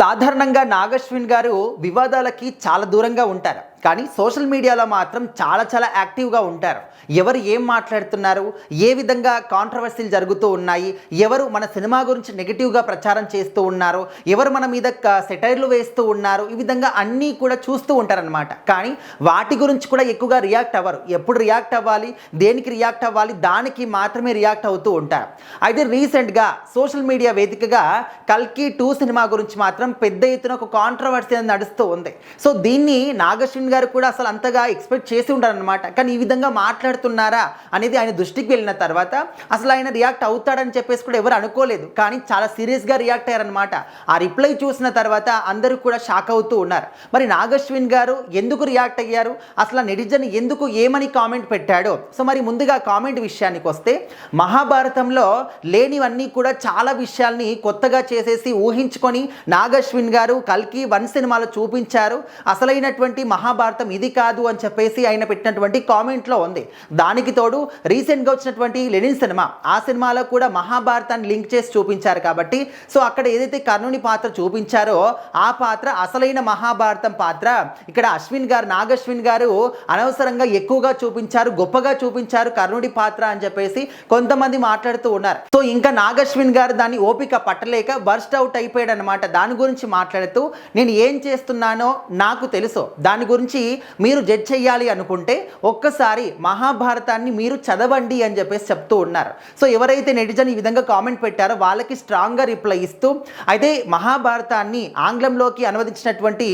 సాధారణంగా నాగశ్విన్ గారు వివాదాలకి చాలా దూరంగా ఉంటారు. కానీ సోషల్ మీడియాలో మాత్రం చాలా యాక్టివ్గా ఉంటారు. ఎవరు ఏం మాట్లాడుతున్నారు, ఏ విధంగా కాంట్రవర్సీలు జరుగుతూ ఉన్నాయి, ఎవరు మన సినిమా గురించి నెగిటివ్గా ప్రచారం చేస్తూ ఉన్నారు, ఎవరు మన మీద సెటైర్లు వేస్తూ ఉన్నారు, ఈ విధంగా అన్నీ కూడా చూస్తూ ఉంటారనమాట. కానీ వాటి గురించి కూడా ఎక్కువగా రియాక్ట్ అవ్వరు. ఎప్పుడు రియాక్ట్ అవ్వాలి, దేనికి రియాక్ట్ అవ్వాలి, దానికి మాత్రమే రియాక్ట్ అవుతూ ఉంటారు. అయితే రీసెంట్గా సోషల్ మీడియా వేదికగా కల్కి 2 సినిమా గురించి మాత్రం పెద్ద ఎత్తున ఒక కాంట్రవర్సీ అనేది నడుస్తూ ఉంది. సో దీన్ని నాగశ్విన్ గారు కూడా అసలు అంతగా ఎక్స్పెక్ట్ చేసి ఉంటారనమాట. కానీ ఈ విధంగా మాట్లాడుతున్నారా అనేది ఆయన దృష్టికి వెళ్ళిన తర్వాత అసలు ఆయన రియాక్ట్ అవుతాడని చెప్పేసి కూడా ఎవరు అనుకోలేదు. కానీ చాలా సీరియస్గా రియాక్ట్ అయ్యారనమాట. ఆ రిప్లై చూసిన తర్వాత అందరూ కూడా షాక్ అవుతూ ఉన్నారు. మరి నాగశ్విన్ గారు ఎందుకు రియాక్ట్ అయ్యారు, అసలు నెటిజన్ ఎందుకు ఏమని కామెంట్ పెట్టాడో. సో మరి ముందుగా కామెంట్ విషయానికి వస్తే, మహాభారతంలో లేనివన్నీ కూడా చాలా విషయాల్ని కొత్తగా చేసేసి ఊహించుకొని నాగశ్విన్ గారు కల్కి 1 సినిమాలో చూపించారు. అసలైనటువంటి మహాభారతం ఇది కాదు అని చెప్పేసి ఆయన పెట్టినటువంటి కామెంట్లో ఉంది. దానికి తోడు రీసెంట్గా వచ్చినటువంటి లెనిన్ సినిమా, ఆ సినిమాలో కూడా మహాభారతాన్ని లింక్ చేసి చూపించారు కాబట్టి సో అక్కడ ఏదైతే కర్ణుని పాత్ర చూపించారో ఆ పాత్ర అసలైన మహాభారతం పాత్ర ఇక్కడ నాగశ్విన్ గారు అనవసరంగా ఎక్కువగా చూపించారు, గొప్పగా చూపించారు కర్ణుడి పాత్ర అని చెప్పేసి కొంతమంది మాట్లాడుతూ ఉన్నారు. సో ఇంకా నాగశ్విన్ గారు దాన్ని ఓపిక పట్టలేక బర్స్ట్ అవుట్ అయిపోయాడు అనమాట. దాని గురించి మాట్లాడుతూ, నేను ఏం చేస్తున్నానో నాకు తెలుసు, దాని గురించి మీరు జడ్జ్ చేయాలి అనుకుంటే ఒక్కసారి మహాభారతాన్ని మీరు చదవండి అని చెప్పేసి చెప్తూ ఉన్నారు. సో ఎవరైతే నెటిజన్ ఈ విధంగా కామెంట్ పెట్టారో వాళ్ళకి స్ట్రాంగ్గా రిప్లై ఇస్తూ, అయితే మహాభారతాన్ని ఆంగ్లంలోకి అనువదించినటువంటి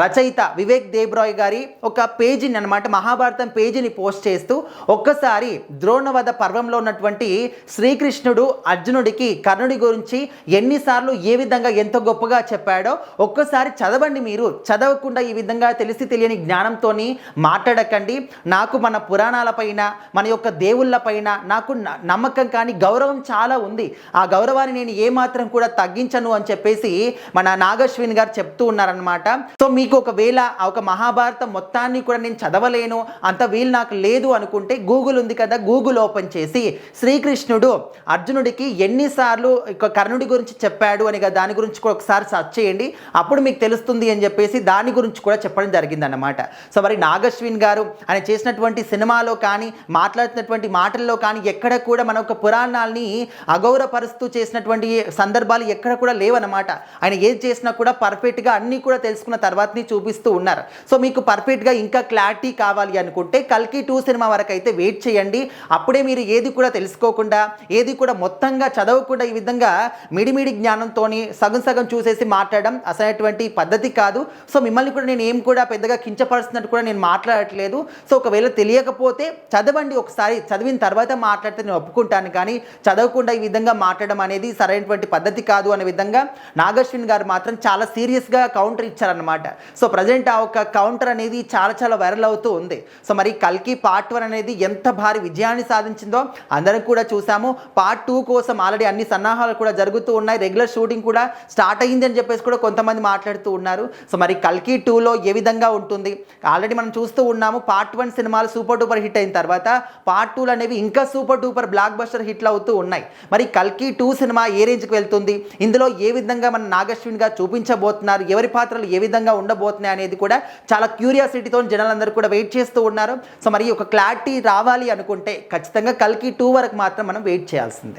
రచయిత వివేక్ దేబ్రాయ్ గారి ఒక పేజీని అనమాట, మహాభారతం పేజీని పోస్ట్ చేస్తూ, ఒక్కసారి ద్రోణవధ పర్వంలో ఉన్నటువంటి శ్రీకృష్ణుడు అర్జునుడికి కర్ణుడి గురించి ఎన్నిసార్లు ఏ విధంగా ఎంత గొప్పగా చెప్పాడో ఒక్కసారి చదవండి. మీరు చదవకుండా ఈ విధంగా తెలిసి తెలియని జ్ఞానంతో మాట్లాడకండి. నాకు మన పురాణాలపైన, మన యొక్క దేవుళ్ళపైన నాకు నమ్మకం కానీ గౌరవం చాలా ఉంది. ఆ గౌరవాన్ని నేను ఏమాత్రం కూడా తగ్గించను అని చెప్పేసి మన నాగశ్విన్ గారు చెప్తూ ఉన్నారనమాట. సో మీకు ఒకవేళ ఒక మహాభారతం మొత్తాన్ని కూడా నేను చదవలేను, అంత వీలు నాకు లేదు అనుకుంటే గూగుల్ ఉంది కదా, గూగుల్ ఓపెన్ చేసి శ్రీకృష్ణుడు అర్జునుడికి ఎన్నిసార్లు కర్ణుడి గురించి చెప్పాడు అని దాని గురించి కూడా ఒకసారి సెర్చ్ చేయండి. అప్పుడు మీకు తెలుస్తుంది అని చెప్పేసి దాని గురించి కూడా చెప్పడం జరిగిందన్నమాట. సో మరి నాగశ్విన్ గారు ఆయన చేసినటువంటి సినిమాలో కానీ మాట్లాడుతున్నటువంటి మాటల్లో కానీ ఎక్కడ కూడా మన ఒక పురాణాలని అగౌరవపరుస్తూ చేసినటువంటి సందర్భాలు ఎక్కడ కూడా లేవన్నమాట. ఆయన ఏది చేసినా కూడా పర్ఫెక్ట్గా అన్నీ కూడా తెలుసుకున్న తర్వాతని చూపిస్తూ ఉన్నారు. సో మీకు పర్ఫెక్ట్గా ఇంకా క్లారిటీ కావాలి అనుకుంటే కల్కి 2 సినిమా వరకు అయితే వెయిట్ చేయండి. అప్పుడే మీరు ఏది కూడా తెలుసుకోకుండా, ఏది కూడా మొత్తంగా చదవకుండా ఈ విధంగా మిడిమిడి జ్ఞానంతో సగం చూసేసి మాట్లాడడం అసలైనటువంటి పద్ధతి కాదు. సో మిమ్మల్ని కూడా నేను ఏం కూడా పెద్దగా కించపరుస్తున్నట్టు కూడా నేను మాట్లాడట్లేదు. సో ఒకవేళ తెలియకపోతే చదవండి, ఒకసారి చదివిన తర్వాత మాట్లాడితే నేను ఒప్పుకుంటాను. కానీ చదవకుండా ఈ విధంగా మాట్లాడడం అనేది సరైనటువంటి పద్ధతి కాదు అనే విధంగా నాగశ్విన్ గారు మాత్రం చాలా సీరియస్గా కౌంటర్ ఇచ్చారనమాట. సో ప్రజెంట్ ఆ ఒక కౌంటర్ అనేది చాలా వైరల్ అవుతూ ఉంది. సో మరి కల్కి పార్ట్ 1 అనేది ఎంత భారీ విజయాన్ని సాధించిందో అందరం కూడా చూసాము. పార్ట్ 2 కోసం ఆల్రెడీ అన్ని సన్నాహాలు కూడా జరుగుతూ ఉన్నాయి. రెగ్యులర్ షూటింగ్ కూడా స్టార్ట్ అయ్యింది అని చెప్పేసి కూడా కొంతమంది మాట్లాడుతూ ఉన్నారు. సో మరి కల్కి 2లో ఏ విధంగా ఉంటుంది, ఆల్రెడీ మనం చూస్తూ ఉన్నాము. పార్ట్ 1 సినిమాలు సూపర్ డూపర్ హిట్ అయిన తర్వాత పార్ట్ 2 అనేవి ఇంకా సూపర్ డూపర్ బ్లాక్ బస్టర్ హిట్లు అవుతూ ఉన్నాయి. మరి కల్కి 2 సినిమా ఏ రేంజ్కి వెళ్తుంది, ఇందులో ఏ విధంగా మన నాగశ్విన్ గారు చూపించబోతున్నారు, ఎవరి పాత్రలు ఏ విధంగా ఉండబోతున్నాయి అనేది కూడా చాలా క్యూరియాసిటీతో జనాలందరూ కూడా వెయిట్ చేస్తూ ఉన్నారు. సో మరి ఒక క్లారిటీ రావాలి అనుకుంటే ఖచ్చితంగా కల్కి 2 వరకు మాత్రం మనం వెయిట్ చేయాల్సిందే.